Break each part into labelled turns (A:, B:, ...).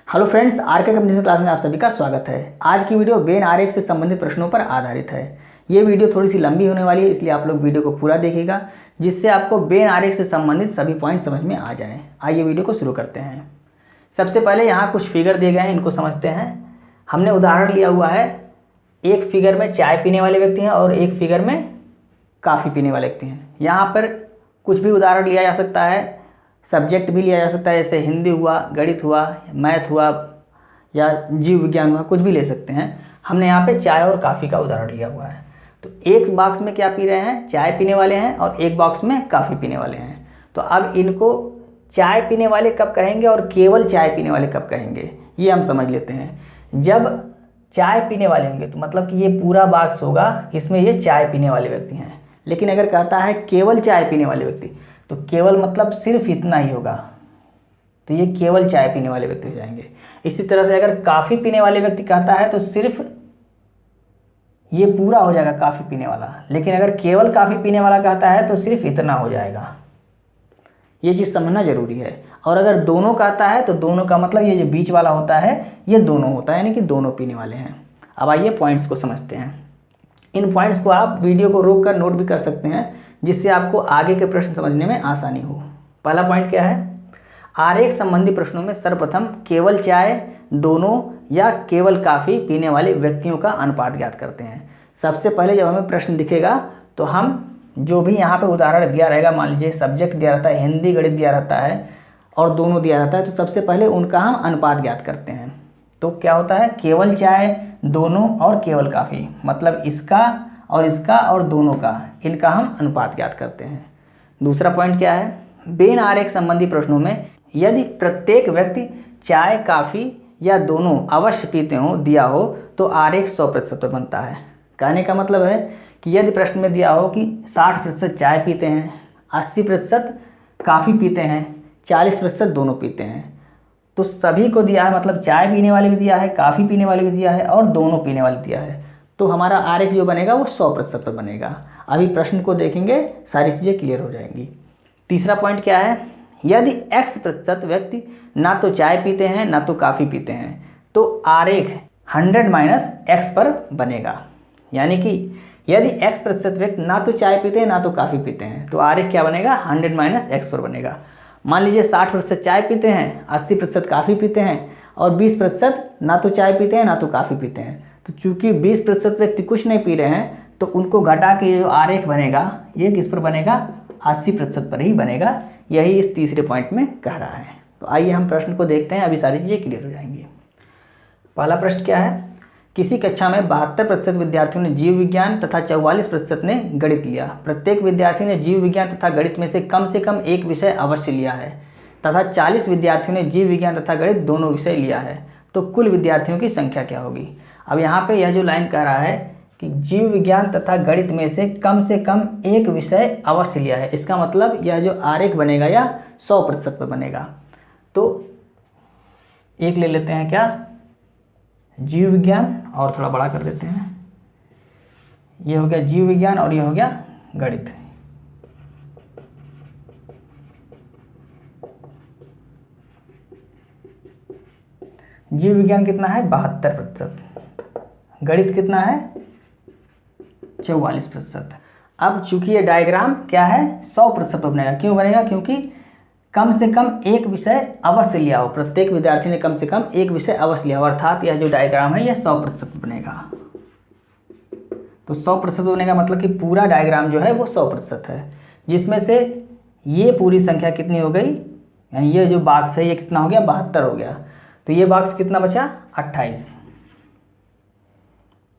A: Hello friends, RK competition class में आप सभी का स्वागत है। आज की वीडियो वेन आरेख से संबंधित प्रश्नों पर आधारित है। ये वीडियो थोड़ी सी लंबी होने वाली है, इसलिए आप लोग वीडियो को पूरा देखिएगा जिससे आपको वेन आरेख से संबंधित सभी पॉइंट समझ में आ जाएं। आइए वीडियो को शुरू करते हैं। सबसे पहले यहाँ कुछ फिगर दिए गए हैं, इनको समझते हैं। हमने उदाहरण लिया हुआ है, एक फिगर में चाय पीने वाले व्यक्ति हैं और एक फिगर में काफ़ी पीने वाले व्यक्ति हैं। यहाँ पर कुछ भी उदाहरण लिया जा सकता है, सब्जेक्ट भी लिया जा सकता है, जैसे हिंदी हुआ, गणित हुआ, मैथ हुआ या जीव विज्ञान हुआ, कुछ भी ले सकते हैं। हमने यहाँ पे चाय और काफ़ी का उदाहरण लिया हुआ है। तो एक बॉक्स में क्या पी रहे हैं, चाय पीने वाले हैं, और एक बॉक्स में काफ़ी पीने वाले हैं। तो अब इनको चाय पीने वाले कब कहेंगे और केवल चाय पीने वाले कब कहेंगे, ये हम समझ लेते हैं। जब चाय पीने वाले होंगे तो मतलब कि ये पूरा बॉक्स होगा, इसमें ये चाय पीने वाले व्यक्ति हैं। लेकिन अगर कहता है केवल चाय पीने वाले व्यक्ति, तो केवल मतलब सिर्फ इतना ही होगा, तो ये केवल चाय पीने वाले व्यक्ति हो जाएंगे। इसी तरह से अगर काफ़ी पीने वाले व्यक्ति कहता है तो सिर्फ ये पूरा हो जाएगा काफ़ी पीने वाला। लेकिन अगर केवल काफ़ी पीने वाला कहता है तो सिर्फ इतना हो जाएगा। ये चीज़ समझना जरूरी है। और अगर दोनों कहता है तो दोनों का मतलब ये जो बीच वाला होता है ये दोनों होता है, यानी कि दोनों पीने वाले हैं। अब आइए पॉइंट्स को समझते हैं। इन पॉइंट्स को आप वीडियो को रोक कर नोट भी कर सकते हैं, जिससे आपको आगे के प्रश्न समझने में आसानी हो। पहला पॉइंट क्या है, आरेख संबंधी प्रश्नों में सर्वप्रथम केवल चाय, दोनों या केवल काफ़ी पीने वाले व्यक्तियों का अनुपात ज्ञात करते हैं। सबसे पहले जब हमें प्रश्न दिखेगा तो हम जो भी यहाँ पे उदाहरण दिया रहेगा, मान लीजिए सब्जेक्ट दिया रहता है, हिंदी गणित दिया रहता है और दोनों दिया रहता है, तो सबसे पहले उनका हम अनुपात ज्ञात करते हैं। तो क्या होता है, केवल चाय, दोनों और केवल काफ़ी, मतलब इसका और इसका और दोनों का, इनका हम अनुपात ज्ञात करते हैं। दूसरा पॉइंट क्या है, वेन आरेख संबंधी प्रश्नों में यदि प्रत्येक व्यक्ति चाय, काफ़ी या दोनों अवश्य पीते हो दिया हो तो आरेख 100% पर बनता है। कहने का मतलब है कि यदि प्रश्न में दिया हो कि 60% चाय पीते हैं, 80% काफ़ी पीते हैं, 40% दोनों पीते हैं, तो सभी को दिया है, मतलब चाय पीने वाले भी दिया है, काफ़ी पीने वाले भी दिया है और दोनों पीने वाले दिया है, तो हमारा आरेख जो बनेगा वो 100% पर बनेगा। अभी प्रश्न को देखेंगे, सारी चीज़ें क्लियर हो जाएंगी। तीसरा पॉइंट क्या है, यदि x% व्यक्ति ना तो चाय पीते हैं ना तो काफ़ी पीते हैं तो आरेख 100 - x पर बनेगा। यानी कि यदि x% व्यक्ति ना तो चाय पीते हैं ना तो काफ़ी पीते हैं तो आरेख क्या बनेगा, 100 - x पर बनेगा। मान लीजिए 60% चाय पीते हैं, 80% काफ़ी पीते हैं और 20% ना तो चाय पीते हैं ना तो काफ़ी पीते हैं। तो चूंकि 20% व्यक्ति कुछ नहीं पी रहे हैं तो उनको घटा के जो आरेख बनेगा ये किस पर बनेगा, 80% पर ही बनेगा। यही इस तीसरे पॉइंट में कह रहा है। तो आइए हम प्रश्न को देखते हैं, अभी सारी चीज़ें क्लियर हो जाएंगी। पहला प्रश्न क्या है, किसी कक्षा में 72% विद्यार्थियों ने जीव विज्ञान तथा 44% ने गणित लिया। प्रत्येक विद्यार्थी ने जीव विज्ञान तथा गणित में से कम एक विषय अवश्य लिया है तथा 40 विद्यार्थियों ने जीव विज्ञान तथा गणित दोनों विषय लिया है, तो कुल विद्यार्थियों की संख्या क्या होगी। अब यहाँ पे यह जो लाइन कह रहा है कि जीव विज्ञान तथा गणित में से कम एक विषय अवश्य लिया है, इसका मतलब यह जो आरेख बनेगा यह 100% पर बनेगा। तो एक ले लेते हैं क्या, जीव विज्ञान, और थोड़ा बड़ा कर देते हैं, ये हो गया जीव विज्ञान और ये हो गया गणित। जीव विज्ञान कितना है, 72%, गणित कितना है, 44%। अब चूंकि ये डायग्राम क्या है, 100% पर बनेगा। क्यों बनेगा, क्योंकि कम से कम एक विषय अवश्य लिया हो, प्रत्येक विद्यार्थी ने कम से कम एक विषय अवश्य लिया हो, अर्थात यह जो डायग्राम है यह 100% बनेगा। तो 100% बनेगा मतलब कि पूरा डायग्राम जो है वो 100% है, जिसमें से ये पूरी संख्या कितनी हो गई, यानी ये जो बॉक्स है ये कितना हो गया, 72 हो गया। तो ये बॉक्स कितना बचा, 28।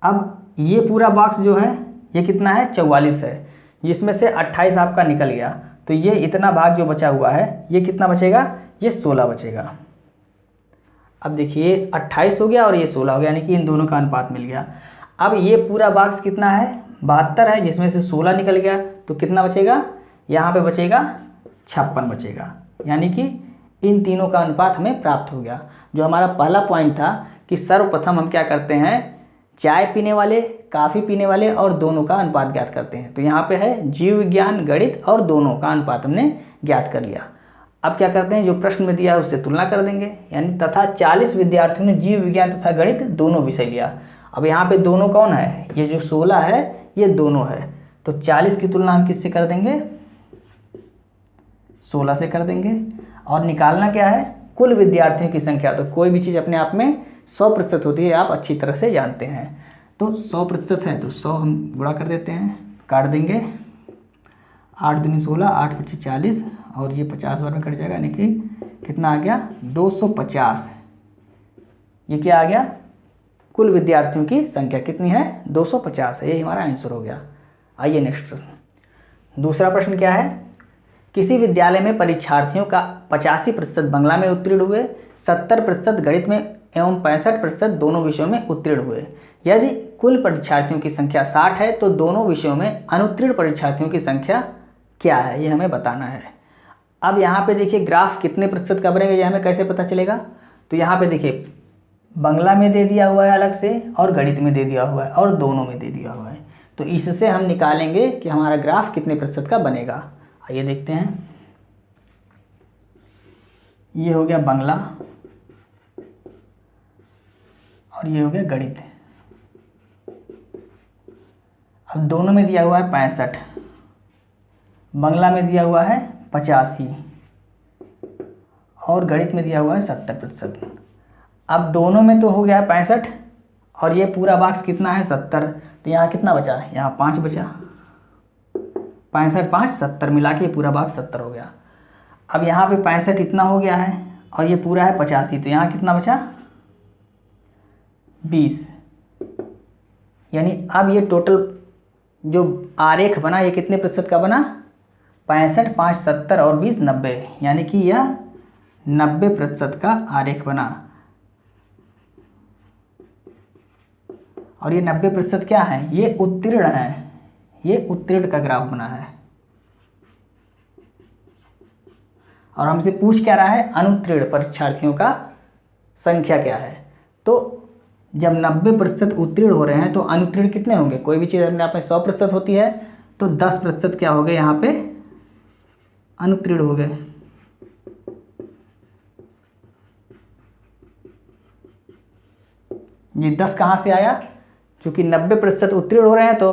A: अब ये पूरा बॉक्स जो है ये कितना है, 44 है, जिसमें से 28 आपका निकल गया, तो ये इतना भाग जो बचा हुआ है ये कितना बचेगा, ये 16 बचेगा। अब देखिए 28 हो गया और ये 16 हो गया, यानी कि इन दोनों का अनुपात मिल गया। अब ये पूरा बॉक्स कितना है, 72 है, जिसमें से 16 निकल गया, तो कितना बचेगा, यहाँ पे बचेगा 56 बचेगा। यानी कि इन तीनों का अनुपात हमें प्राप्त हो गया। जो हमारा पहला पॉइंट था कि सर्वप्रथम हम क्या करते हैं, चाय पीने वाले, काफ़ी पीने वाले और दोनों का अनुपात ज्ञात करते हैं। तो यहाँ पे है जीव विज्ञान, गणित और दोनों का अनुपात हमने ज्ञात कर लिया। अब क्या करते हैं, जो प्रश्न में दिया है उससे तुलना कर देंगे, यानी तथा 40 विद्यार्थियों ने जीव विज्ञान तथा गणित दोनों विषय लिया। अब यहाँ पे दोनों कौन है, ये जो 16 है ये दोनों है, तो 40 की तुलना हम किससे कर देंगे, 16 से कर देंगे। और निकालना क्या है, कुल विद्यार्थियों की संख्या। तो कोई भी चीज़ अपने आप में 100% होती है, आप अच्छी तरह से जानते हैं। तो 100% है तो 100 हम गुणा कर देते हैं, काट देंगे, 8 दूनी 16, 8 पच्चीस 40, और ये 50 बार में कट जाएगा, यानी कि कितना आ गया, 250। ये क्या आ गया, कुल विद्यार्थियों की संख्या कितनी है, 250 है। ये हमारा आंसर हो गया। आइए नेक्स्ट प्रश्न। दूसरा प्रश्न क्या है, किसी विद्यालय में परीक्षार्थियों का 85% बांग्ला में उत्तीर्ण हुए, 70% गणित में एवं 65% दोनों विषयों में उत्तीर्ण हुए। यदि कुल परीक्षार्थियों की संख्या 60 है तो दोनों विषयों में अनुत्तीर्ण परीक्षार्थियों की संख्या क्या है, ये हमें बताना है। अब यहाँ पे देखिए ग्राफ कितने प्रतिशत का बनेगा, ये हमें कैसे पता चलेगा। तो यहाँ पे देखिए बांग्ला में दे दिया हुआ है अलग से, और गणित में दे दिया हुआ है, और दोनों में दे दिया हुआ है। तो इससे हम निकालेंगे कि हमारा ग्राफ कितने प्रतिशत का बनेगा। आइए देखते हैं। ये हो गया बांग्ला और ये हो गया गणित। अब दोनों में दिया हुआ है 65, बांग्ला में दिया हुआ है 85 और गणित में दिया हुआ है 70%। अब दोनों में तो हो गया है 65 और ये पूरा बॉक्स कितना है 70, तो यहाँ कितना बचा, यहाँ 5 बचा, 65 5 70 मिला के पूरा बॉक्स 70 हो गया। अब यहाँ पे 65 इतना हो गया है और ये पूरा है 85, तो यहाँ कितना बचा 20। यानी अब ये टोटल जो आरेख बना ये कितने प्रतिशत का बना, 65 5 70 और 20 90, यानी कि यह 90% का आरेख बना। और ये 90% क्या है, ये उत्तीर्ण है, ये उत्तीर्ण का ग्राफ बना है। और हमसे पूछ क्या रहा है, अनुत्तीर्ण परीक्षार्थियों का संख्या क्या है। तो जब 90% उत्तीर्ण हो रहे हैं तो अनुत्तीर्ण कितने होंगे, कोई भी चीज़ अपने आप में 100% होती है तो 10% क्या हो गए यहाँ पे अनुत्तीर्ण हो गए। ये 10 कहाँ से आया, क्योंकि 90% उत्तीर्ण हो रहे हैं तो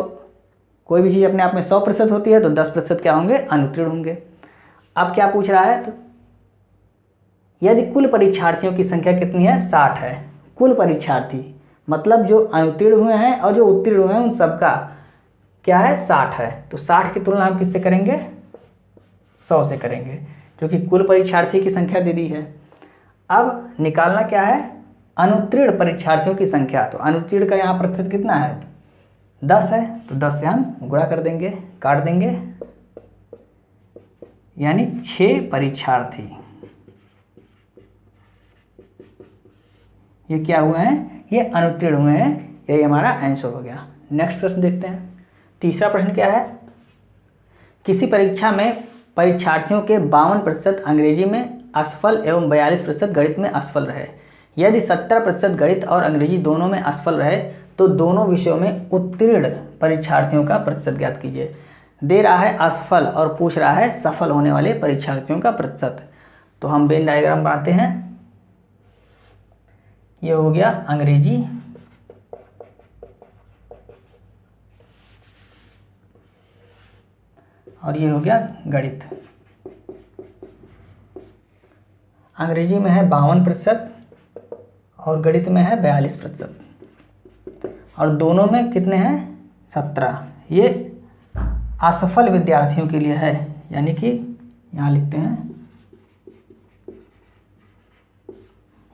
A: कोई भी चीज़ अपने आप में 100% होती है तो 10% क्या होंगे, अनुत्तीर्ण होंगे। अब क्या पूछ रहा है, तो यदि कुल परीक्षार्थियों की संख्या कितनी है, 60 है। कुल परीक्षार्थी मतलब जो अनुत्तीर्ण हुए हैं और जो उत्तीर्ण हुए हैं उन सबका क्या है, 60 है। तो 60 की तुलना हम किससे करेंगे, 100 से करेंगे, क्योंकि कुल परीक्षार्थी की संख्या दे दी है। अब निकालना क्या है, अनुत्तीर्ण परीक्षार्थियों की संख्या। तो अनुत्तीर्ण का यहाँ प्रतिशत कितना है, 10 है, तो 10 से हम गुणा कर देंगे, काट देंगे, यानी 6 परीक्षार्थी ये क्या हुए हैं, ये अनुत्तीर्ण हुए हैं। यही हमारा आंसर हो गया। नेक्स्ट प्रश्न देखते हैं। तीसरा प्रश्न क्या है, किसी परीक्षा में परीक्षार्थियों के 52% अंग्रेजी में असफल एवं 42% गणित में असफल रहे। यदि 70% गणित और अंग्रेजी दोनों में असफल रहे तो दोनों विषयों में उत्तीर्ण परीक्षार्थियों का प्रतिशत ज्ञात कीजिए। दे रहा है असफल और पूछ रहा है सफल होने वाले परीक्षार्थियों का प्रतिशत। तो हम वेन डायग्राम बनाते हैं। ये हो गया अंग्रेजी, और ये हो गया गणित। अंग्रेजी में है 52% और गणित में है 42%, और दोनों में कितने हैं, 17। ये असफल विद्यार्थियों के लिए है, यानी कि यहाँ लिखते हैं,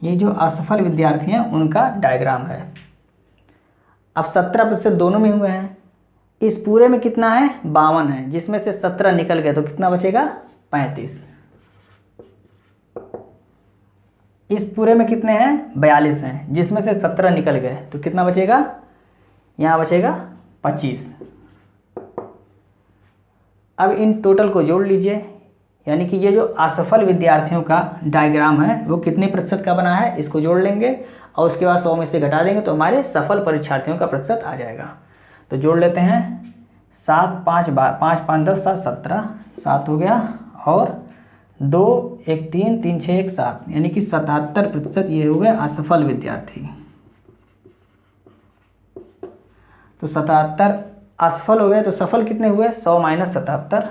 A: ये जो असफल विद्यार्थी हैं उनका डायग्राम है। अब 17% दोनों में हुए हैं, इस पूरे में कितना है, 52 है, जिसमें से 17 निकल गए तो कितना बचेगा, 35। इस पूरे में कितने हैं, 42 हैं, जिसमें से 17 निकल गए तो कितना बचेगा, यहाँ बचेगा 25। अब इन टोटल को जोड़ लीजिए, यानी कि ये जो असफल विद्यार्थियों का डायग्राम है वो कितने प्रतिशत का बना है, इसको जोड़ लेंगे और उसके बाद 100 में से घटा देंगे तो हमारे सफल परीक्षार्थियों का प्रतिशत आ जाएगा। तो जोड़ लेते हैं, 7 5 5 5 10 7 17, 7 हो गया, और 2 1 3 3 6 1 7, यानी कि 77% ये हुए असफल विद्यार्थी। तो 77 असफल हो गए, तो सफल कितने हुए? 100 माइनस 77,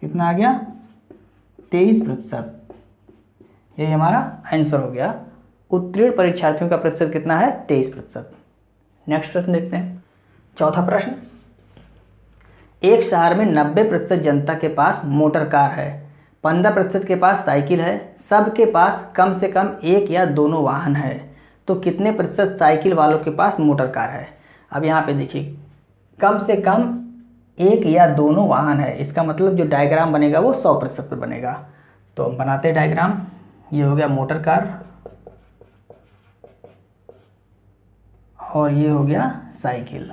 A: कितना आ गया? 23%। यही हमारा आंसर हो गया। उत्तीर्ण परीक्षार्थियों का प्रतिशत कितना है? 23%। नेक्स्ट प्रश्न देखते हैं। चौथा प्रश्न, एक शहर में 90% जनता के पास मोटर कार है, 15% के पास साइकिल है, सबके पास कम से कम एक या दोनों वाहन है, तो कितने प्रतिशत साइकिल वालों के पास मोटर कार है? अब यहाँ पे देखिए, कम से कम एक या दोनों वाहन है, इसका मतलब जो डायग्राम बनेगा वो 100% पर बनेगा। तो हम बनाते हैं डायग्राम। ये हो गया मोटर कार और ये हो गया साइकिल।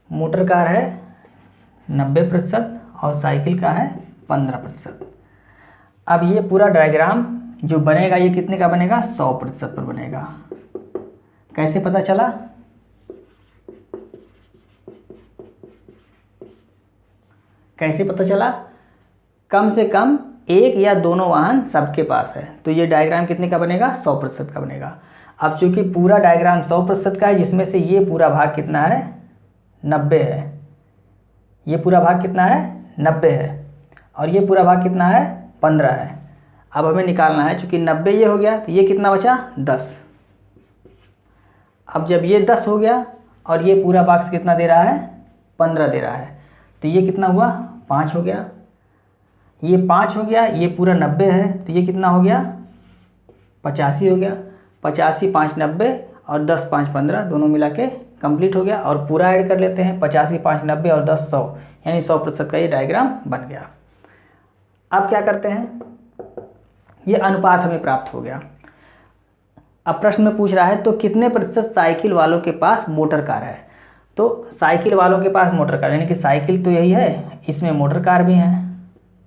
A: मोटर कार है 90% और साइकिल का है 15%। अब ये पूरा डायग्राम जो बनेगा ये कितने का बनेगा? 100% पर बनेगा। कैसे पता चला? कैसे पता चला? कम से कम एक या दोनों वाहन सबके पास है, तो ये डायग्राम कितने का बनेगा? 100% का बनेगा। अब चूंकि पूरा डायग्राम 100% का है, जिसमें से ये पूरा भाग कितना है? 90 है। ये पूरा भाग कितना है? 90 है। और ये पूरा भाग कितना है? 15 है। अब हमें निकालना है, चूंकि 90 ये हो गया तो ये कितना बचा? 10। अब जब ये 10 हो गया और ये पूरा बॉक्स कितना दे रहा है? 15 दे रहा है, तो ये कितना हुआ? 5 हो गया। ये 5 हो गया, ये पूरा 90 है, तो ये कितना हो गया? 85 हो गया। 85 5 90 और 10 5 15 दोनों मिला के कंप्लीट हो गया। और पूरा ऐड कर लेते हैं, 85 5 90 और 10 100, यानी 100% का ये डायग्राम बन गया। अब क्या करते हैं, ये अनुपात हमें प्राप्त हो गया। अब प्रश्न में पूछ रहा है तो कितने प्रतिशत साइकिल वालों के पास मोटर कार है? तो साइकिल वालों के पास मोटर कार, यानी कि साइकिल तो यही है, इसमें मोटर कार भी है,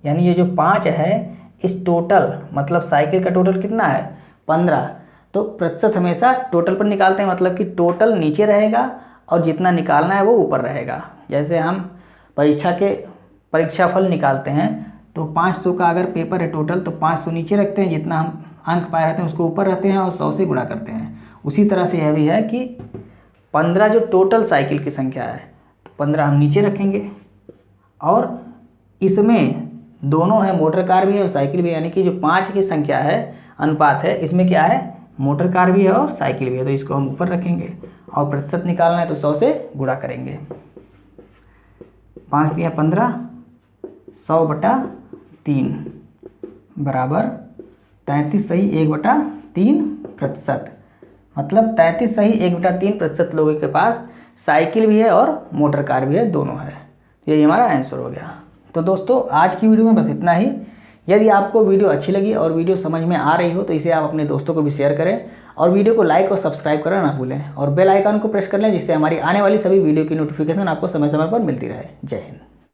A: यानी ये जो 5 है इस टोटल, मतलब साइकिल का टोटल कितना है? 15। तो प्रतिशत हमेशा टोटल पर निकालते हैं, मतलब कि टोटल नीचे रहेगा और जितना निकालना है वो ऊपर रहेगा। जैसे हम परीक्षाफल निकालते हैं तो 500 का अगर पेपर है टोटल, तो 500 नीचे रखते हैं, जितना हम अंक पाए रहते हैं उसको ऊपर रखते हैं और 100 से गुणा करते हैं। उसी तरह से यह भी है कि 15 जो टोटल साइकिल की संख्या है, तो 15 हम नीचे रखेंगे और इसमें दोनों है, मोटर कार भी है और साइकिल भी है, यानी कि जो 5 की संख्या है, अनुपात है, इसमें क्या है? मोटर कार भी है और साइकिल भी है, तो इसको हम ऊपर रखेंगे और प्रतिशत निकालना है तो 100 से गुणा करेंगे। 5 दिया 15, 100/3 बराबर 33 सही 1/3%। मतलब 33 सही 1/3% लोगों के पास साइकिल भी है और मोटर कार भी है, दोनों है। यही हमारा आंसर हो गया। तो दोस्तों आज की वीडियो में बस इतना ही। यदि आपको वीडियो अच्छी लगी और वीडियो समझ में आ रही हो तो इसे आप अपने दोस्तों को भी शेयर करें और वीडियो को लाइक और सब्सक्राइब करना ना भूलें और बेल आइकन को प्रेस कर लें, जिससे हमारी आने वाली सभी वीडियो की नोटिफिकेशन आपको समय समय पर मिलती रहे। जय हिंद।